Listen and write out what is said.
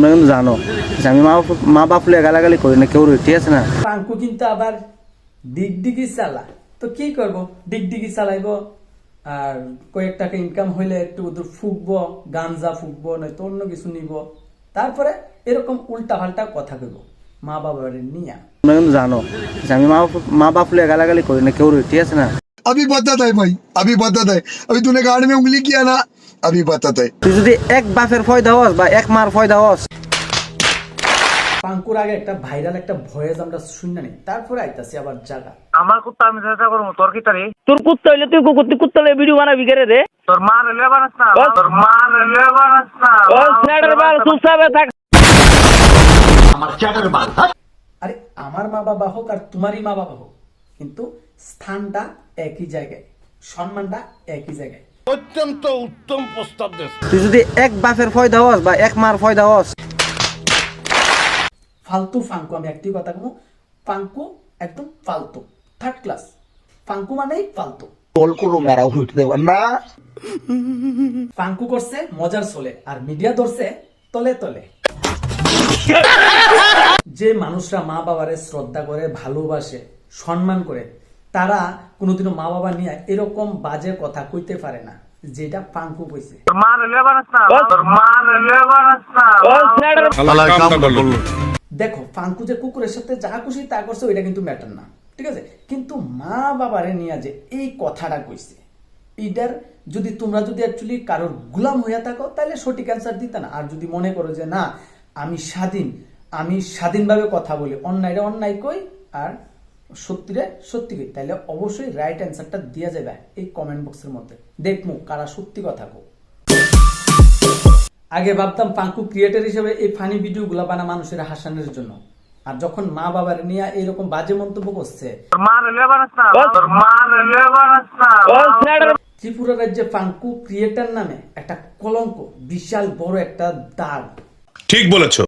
তোমরা কিন্তু জানো যে আমি মা বাপ লিয়ে গালাগালি করি না কেউ, ঠিক আছে না? পাঙ্কু কিন্তু আবার ডিগডিগি চালা, তো কি করব, ডিগডিগি চালাইবো আর কয়েক টাকা ইনকাম হইলে একটু ওদের ফুকবো, গাঞ্জা ফুকবো, নয়তো অন্য কিছু নিব, তারপরে এরকম উল্টা পাল্টা কথা কইব মা বাবার নিয়া। তোমরা কিন্তু জানো যে আমি মা বাপ লিয়ে গালাগালি করি না কেউ, ঠিক আছে না? अभी बताता है भाई, अभी बताता है। अभी तूने गाड़ में उंगली किया ना, अभी बताता है। তুই যদি এক বাপের ফয়দা হস বা এক মার ফয়দা হস। পাঙ্কুর আগে একটা ভাইরাল একটা ভয়েস আমরা শুনে নেই, তারপরে আইতাছি আবার জায়গা। আমার কুত্তা আমি চেষ্টা করবো, তোর কি তারি? তোর কুত্তা হইলে তুই কুত্তা হইলে ভিডিও বানাবি কে রে? তোর মা রেলে বানাস না, তোর মা রেলে বানাস না। ও স্যাডার বাল সুসাবে থাক। আরে আমার মা বাবা হোক আর তোমারই মা বাবা হোক, কিন্তু স্থানটা একই জায়গায়, সম্মানটা একই জায়গায়। অত্যন্ত উত্তম প্রস্তাব দেশ। তুই যদি এক বাপের ফয়দা হস বা এক মার ফয়দা হস। ফালতু ফাঙ্কু, আমি একটি কথা বলবো, ফাঙ্কু একদম ফালতু, থার্ড ক্লাস। ফাঙ্কু মানেই ফালতু। ফাঙ্কু করছে মজার চলে, আর মিডিয়া ধরছে তলে তলে। যে মানুষরা মা বাবারে শ্রদ্ধা করে, ভালোবাসে, সম্মান করে, তারা কোনোদিনও মা বাবা নিয়ে এরকম বাজে কথা কইতে পারে না, যেটা ফাঙ্কু কইছে। তোর মা রেলে বানাস না, তোর মা রেলে বানাস না। ও স্যাডার দেখো, ফাঙ্কু যে কুকুরের সাথে যা খুশি তা করছে ওইটা কিন্তু ম্যাটার না, ঠিক আছে, কিন্তু মা বাবারে নিয়ে যে এই কথাটা কইছে, এইটার যদি তোমরা যদি অ্যাকচুয়ালি কারোর গোলাম হইয়া থাকো তাহলে সঠিক অ্যান্সার দিতে না। আর যদি মনে করো যে না আমি স্বাধীনভাবে কথা বলি, অন্যায়টা অন্যায় কই আর সত্যিরে সত্যি কই, তাহলে অবশ্যই রাইট অ্যান্সারটা দিয়া যাবে এই কমেন্ট বক্সের মধ্যে। দেখমু কারা সত্যি কথা কো। আগে ভাবতাম পাঙ্কু ক্রিয়েটর হিসেবে এই ফানি ভিডিওগুলো বানা মানুষের হাসানোর জন্য, আর যখন মা বাবার নিয়ে এইরকম বাজে মন্তব্য করছে, তোর মা রেলে বানাস না, তোর মা রেলে বানাস না। ও স্যাডার ত্রিপুরা রাজ্যে পাঙ্কু ক্রিয়েটর নামে একটা কলঙ্ক, বিশাল বড় একটা দাগ। ঠিক বলেছো।